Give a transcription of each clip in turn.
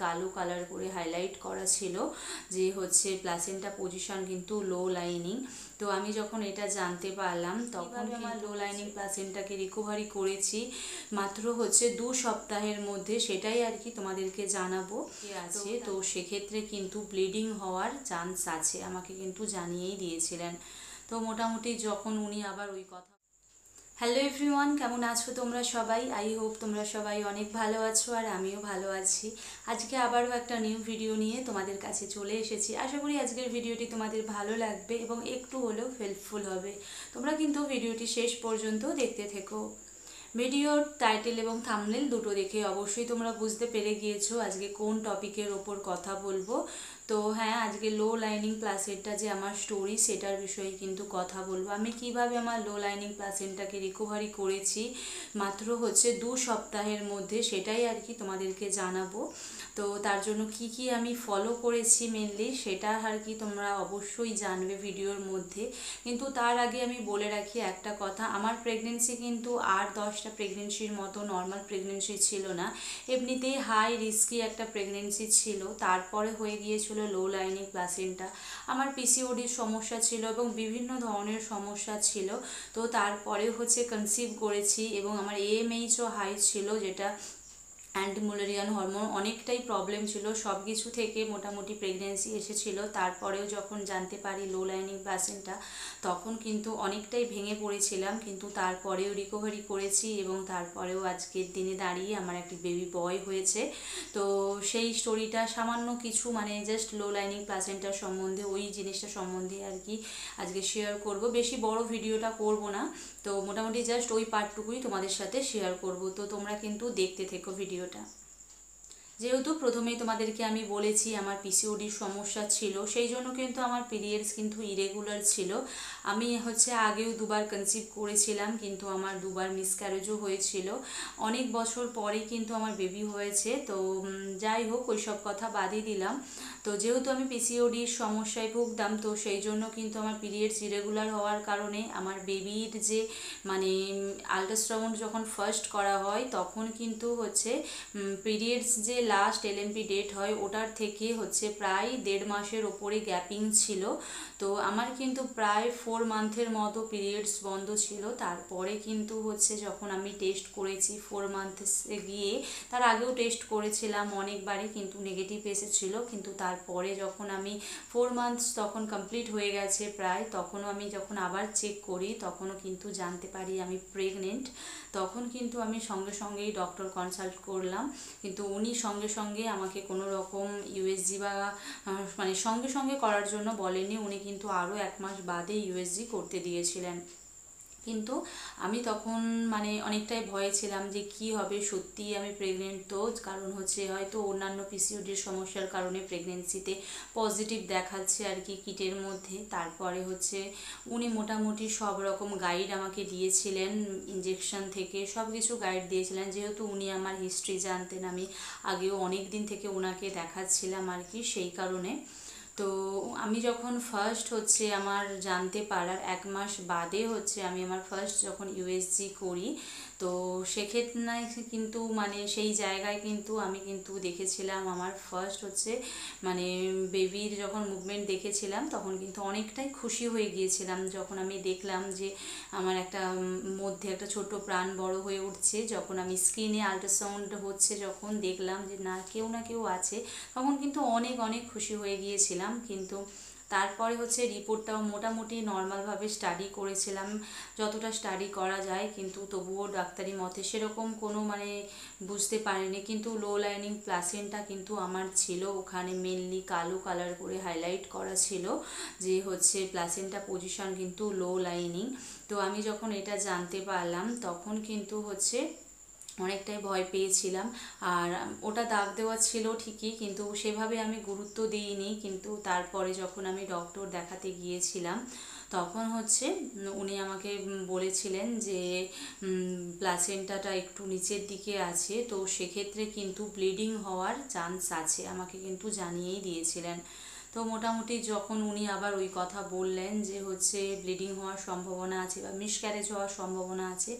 কালো কালার করে হাইলাইট করা ছিল যে হচ্ছে প্লাসেন্টা পজিশন কিন্তু লো লাইনিং। তো আমি যখন এটা জানতে পারলাম তখন আমার লো লাইনিং প্লাসেন্টাকে রিকভারি করেছি মাত্র হচ্ছে 2 সপ্তাহের মধ্যে, সেটাই আর কি তোমাদেরকে জানাবো আছে। তো সেক্ষেত্রে কিন্তু ব্লিডিং হওয়ার চান্স আছে, আমাকে কিন্তু জানিয়েই দিয়েছিলেন। তো মোটামুটি যখন উনি আবার ওই কথা। হ্যালো এভরিওয়ান, কেমন আছো তোমরা সবাই? আই হোপ তোমরা সবাই অনেক ভালো আছো আর আমিও ভালো আছি। আজকে আবারও একটা নিউ ভিডিও নিয়ে তোমাদের কাছে চলে এসেছি। আশা করি আজকের ভিডিওটি তোমাদের ভালো লাগবে এবং একটু হলেও হেল্পফুল হবে। তোমরা কিন্তু ভিডিওটি শেষ পর্যন্ত দেখতে থেকো। ভিডিওর টাইটেল এবং থাম্বনেল দুটো দেখে অবশ্যই তোমরা বুঝতে পেরে গিয়েছো আজকে কোন টপিকের ওপর কথা বলবো। তো হ্যাঁ, আজকে লো লাইনিং প্লাসেন্টা যে আমার স্টোরি সেটার বিষয়ে কিন্তু কথা বলবো। আমি কিভাবে আমার লো লাইনিং প্লাসেন্টাকে রিকভারি করেছি মাত্র হচ্ছে 2 সপ্তাহের মধ্যে, সেটাই আর কি তোমাদেরকে জানাবো। তো তার জন্য কি কি আমি ফলো করেছি মেনলি সেটা আর কি তোমরা অবশ্যই জানবে ভিডিওর মধ্যে। কিন্তু তার আগে আমি বলে রাখি একটা কথা, আমার প্রেগনেন্সি কিন্তু আর 10টা প্রেগনেন্সির মতো নর্মাল প্রেগনেন্সি ছিল না। এমনিতেই হাই রিস্কি একটা প্রেগনেন্সি ছিল, তারপরে হয়ে গিয়েছিল লো লাইনিং প্লাসেন্টা। আমার পিসিওডির সমস্যা ছিল এবং বিভিন্ন ধরনের সমস্যা ছিল। তো তারপরে হচ্ছে কনসিভ করেছি এবং আমার এএমএইচও হাই ছিল, যেটা অ্যান্টিমুলেরিয়ান হরমোন অনেকটাই প্রবলেম ছিল। সব কিছু থেকে মোটামুটি প্রেগনেন্সি এসেছিল। তারপরেও যখন জানতে পারি লো লাইনিং প্লাসেন্টা তখন কিন্তু অনেকটাই ভেঙে পড়েছিলাম, কিন্তু তারপরেও রিকভারি করেছি এবং তারপরেও আজকের দিনে দাঁড়িয়ে আমার একটি বেবি বয় হয়েছে। তো সেই স্টোরিটা সামান্য কিছু মানে জাস্ট লো লাইনিং প্লাসেন্টার সম্বন্ধে, ওই জিনিসটা সম্বন্ধে আর কি আজকে শেয়ার করব। বেশি বড় ভিডিওটা করব না, তো মোটামুটি জাস্ট ওই পার্টটুকুই তোমাদের সাথে শেয়ার করব। তো তোমরা কিন্তু দেখতে থেকো ভিডিওটা। যেহেতু প্রথমেই তোমাদেরকে আমি বলেছি আমার পিসিওডির সমস্যা ছিল, সেই জন্য কিন্তু আমার পিরিয়ডস কিন্তু ইরেগুলার ছিল। আমি হচ্ছে আগেও 2বার কনসিভ করেছিলাম, কিন্তু আমার 2বার মিসক্যারেজও হয়েছিল। অনেক বছর পরেই কিন্তু আমার বেবি হয়েছে। তো যাই হোক, ওই সব কথা বাদই দিলাম। তো যেহেতু আমি পিসিওডির সমস্যায় ভুগতাম, তো সেই জন্য কিন্তু আমার পিরিয়ডস ইরেগুলার হওয়ার কারণে আমার বেবির যে মানে আল্ট্রাসাউন্ড যখন ফার্স্ট করা হয় তখন কিন্তু হচ্ছে পিরিয়ডস যে লাস্ট এলএমপি ডেট হয় ওটার থেকে হচ্ছে প্রায় 1.5 মাসের ওপরে গ্যাপিং ছিল। তো আমার কিন্তু প্রায় 4 মান্থের মতো পিরিয়ডস বন্ধ ছিল। তারপরে কিন্তু হচ্ছে যখন আমি টেস্ট করেছি 4 মান্থসে গিয়ে, তার আগেও টেস্ট করেছিলাম অনেকবারই কিন্তু নেগেটিভ এসেছিল। কিন্তু তারপরে যখন আমি 4 মান্থস তখন কমপ্লিট হয়ে গেছে প্রায়, তখনও আমি যখন আবার চেক করি তখনও কিন্তু জানতে পারি আমি প্রেগনেন্ট। তখন কিন্তু আমি সঙ্গে সঙ্গেই ডক্টর কনসাল্ট করলাম, কিন্তু উনি সঙ্গে সঙ্গে আমাকে কোনো রকম ইউএসজি বা মানে সঙ্গে সঙ্গে করার জন্য বলেনি, উনি কিন্তু আরও 1 মাস বাদে ইউএসজি করতে দিয়েছিলেন। কিন্তু আমি তখন মানে অনেকটাই ভয়ে ছিলাম যে কি হবে, সত্যিই আমি প্রেগনেন্ট তো, কারণ হচ্ছে হয়তো অন্যান্য পিসিওডির সমস্যার কারণে প্রেগনেন্সিতে পজিটিভ দেখাচ্ছে আর কি কিটের মধ্যে। তারপরে হচ্ছে উনি মোটামুটি সব রকম গাইড আমাকে দিয়েছিলেন, ইঞ্জেকশন থেকে সব কিছু গাইড দিয়েছিলেন। যেহেতু উনি আমার হিস্ট্রি জানতেন, আমি আগেও অনেক দিন থেকে ওনাকে দেখাচ্ছিলাম আর কি, সেই কারণে। তো আমি যখন ফার্স্ট হচ্ছে আমার জানতে পারার 1 মাস বাদে হচ্ছে আমি আমার ফার্স্ট যখন ইউএসজি করি, তো সেক্ষেত্রে কিন্তু মানে সেই জায়গায় কিন্তু আমি কিন্তু দেখেছিলাম আমার ফার্স্ট হচ্ছে মানে বেবির যখন মুভমেন্ট দেখেছিলাম তখন কিন্তু অনেকটাই খুশি হয়ে গিয়েছিলাম যখন আমি দেখলাম যে আমার একটা মধ্যে একটা ছোট প্রাণ বড় হয়ে উঠছে। যখন আমি স্ক্রিনে আল্ট্রাসাউন্ড হচ্ছে যখন দেখলাম যে না কেউ আছে, তখন কিন্তু অনেক অনেক খুশি হয়ে গিয়েছিলাম। কিন্তু তারপরে হচ্ছে রিপোর্টটাও মোটামুটি নর্মালভাবে স্টাডি করেছিলাম, যতটা স্টাডি করা যায়, কিন্তু তবুও ডাক্তারি মতে সেরকম কোনো মানে বুঝতে পারিনি। কিন্তু লো লাইনিং প্লাসেন্টা কিন্তু আমার ছিল, ওখানে মেনলি কালো কালার করে হাইলাইট করা ছিল যে হচ্ছে প্লাসেন্টা পজিশন কিন্তু লো লাইনিং। তো আমি যখন এটা জানতে পারলাম তখন কিন্তু হচ্ছে অনেকটাই ভয় পেয়েছিলাম। আর ওটা দাগ দেওয়া ছিল ঠিকই, কিন্তু সেভাবে আমি গুরুত্ব দিইনি। কিন্তু তারপরে যখন আমি ডক্টর দেখাতে গিয়েছিলাম তখন হচ্ছে উনি আমাকে বলেছিলেন যে প্লাসেন্টাটা একটু নিচের দিকে আছে, তো সেক্ষেত্রে কিন্তু ব্লিডিং হওয়ার চান্স আছে, আমাকে কিন্তু জানিয়েই দিয়েছিলেন। তো মোটামুটি যখন উনি আবার ওই কথা বললেন যে হচ্ছে ব্লিডিং হওয়ার সম্ভাবনা আছে বা মিসক্যারেজ হওয়ার সম্ভাবনা আছে,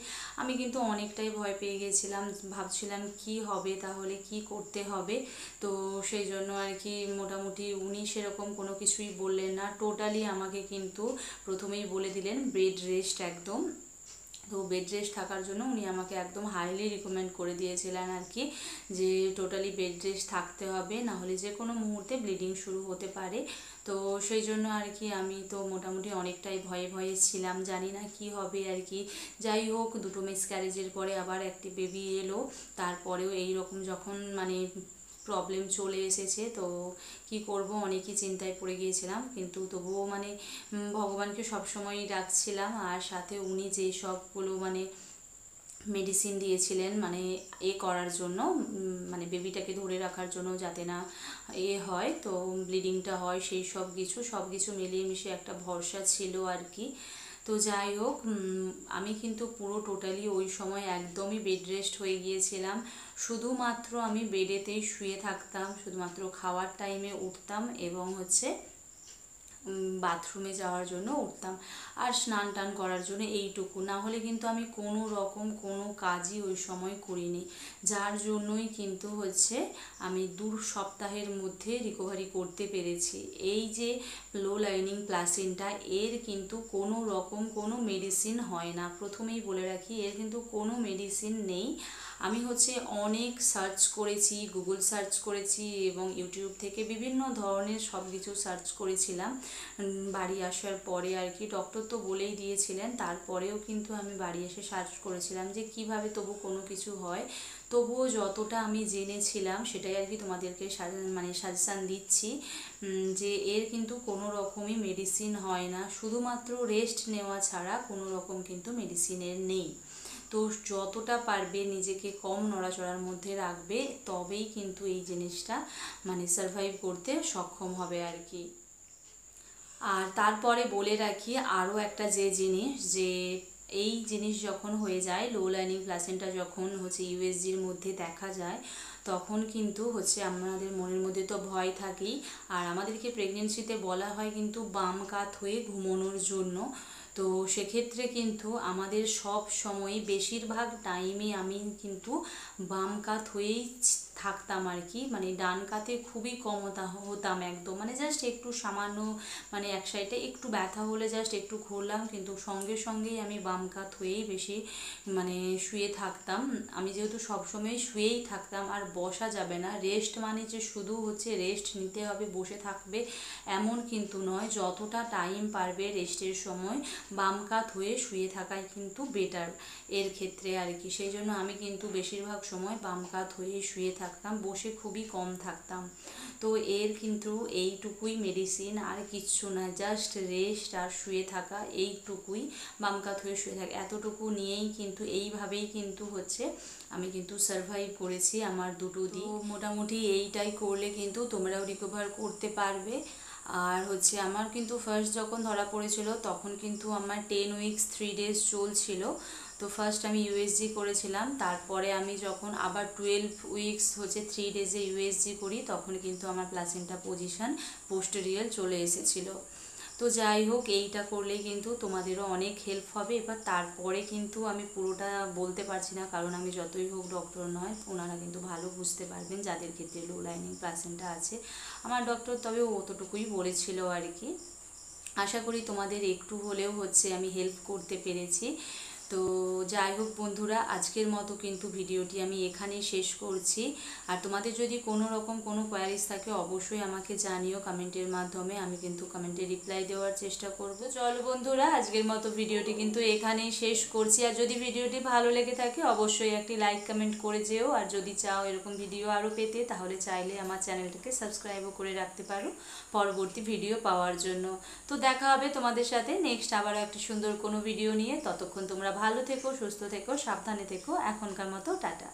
আমি কিন্তু অনেকটাই ভয় পেয়ে গেছিলাম, ভাবছিলাম কি হবে, তাহলে কি করতে হবে। তো সেই জন্য আর কি মোটামুটি উনি সেরকম কোনো কিছুই বললেন না, টোটালি আমাকে কিন্তু প্রথমেই বলে দিলেন বেড রেস্ট একদম। তো বেড রেস্ট থাকার জন্য উনি আমাকে একদম হাইলি রিকমেন্ড করে দিয়েছিলেন আর কি, যে টোটালি বেড রেস্ট থাকতে হবে, না হলে যে কোনো মুহূর্তে ব্লিডিং শুরু হতে পারে। তো সেই জন্য আর কি আমি তো মোটামুটি অনেকটাই ভয়ে ভয়ে ছিলাম, জানি না কি হবে আর কি। যাই হোক, দুটো মিসক্যারেজের পরে আবার একটি বেবি এলো, তারপরেও এই রকম যখন মানে প্রবলেম চলে এসেছে, তো কি করব, অনেকই চিন্তায় পড়ে গিয়েছিলাম। কিন্তু তবুও মানে ভগবানকে সবসময়ই ডাকছিলাম, আর সাথে উনি যেই সবগুলো মানে মেডিসিন দিয়েছিলেন মানে করার জন্য, মানে বেবিটাকে ধরে রাখার জন্য যাতে না হয়, তো ব্লিডিংটা হয়, সেই সব কিছু মিলিয়ে মিশিয়ে একটা ভরসা ছিল আর কি। তো যাই হোক, আমি কিন্তু পুরো টোটালি ওই সময় একদমই বেড রেস্ট হয়ে গিয়েছিলাম। শুধুমাত্র আমি বেডেতেই শুয়ে থাকতাম, শুধুমাত্র খাওয়ার টাইমে উঠতাম এবং হচ্ছে বাথরুমে যাওয়ার জন্য উঠতাম, আর স্নান টান করার জন্য এইটুকু, না হলে কিন্তু আমি কোনো রকম কোনো কাজই ওই সময় করিনি। যার জন্যই কিন্তু হচ্ছে আমি 2 সপ্তাহের মধ্যে রিকভারি করতে পেরেছি। এই যে লো লাইনিং প্লাসেন্টা, এর কিন্তু কোনো রকম কোনো মেডিসিন হয় না, প্রথমেই বলে রাখি, এর কিন্তু কোনো মেডিসিন নেই। আমি হচ্ছে অনেক সার্চ করেছি, গুগল সার্চ করেছি এবং ইউটিউব থেকে বিভিন্ন ধরনের সব কিছু সার্চ করেছিলাম বাড়ি আসার পরে আর কি। ডক্টর তো বলেই দিয়েছিলেন, তারপরেও কিন্তু আমি বাড়ি এসে সার্চ করেছিলাম যে কিভাবে তবু কোনো কিছু হয়। তবুও যতটা আমি জেনেছিলাম সেটাই আর কি তোমাদেরকে মানে সাজেশান দিচ্ছি, যে এর কিন্তু কোনো রকমই মেডিসিন হয় না, শুধুমাত্র রেস্ট নেওয়া ছাড়া কোনো রকম কিন্তু মেডিসিনের নেই। তো যতটা পারবে নিজেকে কম নড়াচড়ার মধ্যে রাখবে, তবেই কিন্তু এই জিনিসটা মানে সারভাইভ করতে সক্ষম হবে আর কি। আর তারপরে বলে রাখি আরও একটা যে জিনিস, যে এই জিনিস যখন হয়ে যায়, লো লাইনিং প্লাসেন্টা যখন হচ্ছে ইউএসজির মধ্যে দেখা যায়, তখন কিন্তু হচ্ছে আমাদের মনের মধ্যে তো ভয় থাকেই, আর আমাদেরকে প্রেগনেন্সিতে বলা হয় কিন্তু বাম কাত হয়ে ঘুমানোর জন্য। তো সেক্ষেত্রে কিন্তু আমাদের সব সময় বেশিরভাগ টাইমে আমি কিন্তু বাম কাত হয়েই থাকতাম আর কি, মানে ডান কাতে খুবই কম হতাম একদম, মানে জাস্ট একটু সামান্য মানে এক সাইডে একটু ব্যথা হলে জাস্ট একটু ঘুরলাম, কিন্তু সঙ্গে সঙ্গেই আমি বাম কাত হয়েই বেশি মানে শুয়ে থাকতাম। আমি যেহেতু সবসময় শুয়েই থাকতাম, আর বসা যাবে না, রেস্ট মানে যে শুধু হচ্ছে রেস্ট নিতে হবে বসে থাকবে এমন কিন্তু নয়, যতটা টাইম পারবে রেস্টের সময় বাম কাত হয়ে শুয়ে থাকাই কিন্তু বেটার এর ক্ষেত্রে আর কি। সেই জন্য আমি কিন্তু বেশিরভাগ সময় বাম কাত হয়ে শুয়ে থাকতাম, বসে খুবই কম থাকতাম। তো এর কিন্তু এইটুকুই মেডিসিন, আর কিচ্ছু না, জাস্ট রেস্ট আর শুয়ে থাকা, এইটুকুই, বাম কাত হয়ে শুয়ে থাকা, এতটুকু নিয়েই কিন্তু এইভাবেই কিন্তু হচ্ছে আমি কিন্তু সারভাইভ করেছি আমার দুটো দিন। মোটামুটি এইটাই করলে কিন্তু তোমরাও রিকভার করতে পারবে। আর হচ্ছে আমার কিন্তু ফার্স্ট যখন ধরা পড়েছিল তখন কিন্তু আমার 10 উইকস 3 ডেজ চলছিল। তো ফার্স্ট আমি ইউএসজি করেছিলাম, তারপরে আমি যখন আবার 12 উইকস হচ্ছে 3 ডেজে ইউএসজি করি, তখন কিন্তু আমার প্লাসেন্টা পজিশন পোস্টেরিয়াল চলে এসেছিলো। তো যাই হোক, এইটা করলেই কিন্তু তোমাদেরও অনেক হেল্প হবে। এবার তারপরে কিন্তু আমি পুরোটা বলতে পারছি না, কারণ আমি যতই হোক ডক্টর নয়, ওনারা কিন্তু ভালো বুঝতে পারবেন যাদের ক্ষেত্রে লো লাইনিং প্লাসেন্টা আছে। আমার ডক্টর তবে অতটুকুই বলেছিল আর কি। আশা করি তোমাদের একটু হলেও হচ্ছে আমি হেল্প করতে পেরেছি। তো যাই হোক বন্ধুরা, আজকের মতো কিন্তু ভিডিওটি আমি এখানেই শেষ করছি। আর তোমাদের যদি কোনো রকম কোনো কোয়ারিজ থাকে অবশ্যই আমাকে জানিও কমেন্টের মাধ্যমে, আমি কিন্তু কমেন্টে রিপ্লাই দেওয়ার চেষ্টা করব। চলো বন্ধুরা, আজকের মতো ভিডিওটি কিন্তু এখানেই শেষ করছি। আর যদি ভিডিওটি ভালো লেগে থাকে অবশ্যই একটি লাইক কমেন্ট করে যেও, আর যদি চাও এরকম ভিডিও আরও পেতে, তাহলে চাইলে আমার চ্যানেলটাকে সাবস্ক্রাইবও করে রাখতে পারো পরবর্তী ভিডিও পাওয়ার জন্য। তো দেখা হবে তোমাদের সাথে নেক্সট আবারও একটি সুন্দর কোনো ভিডিও নিয়ে। ততক্ষণ তোমরা ভালো থেকো, সুস্থ থেকো, সাবধানে থেকো। এখনকার মতো টাটা।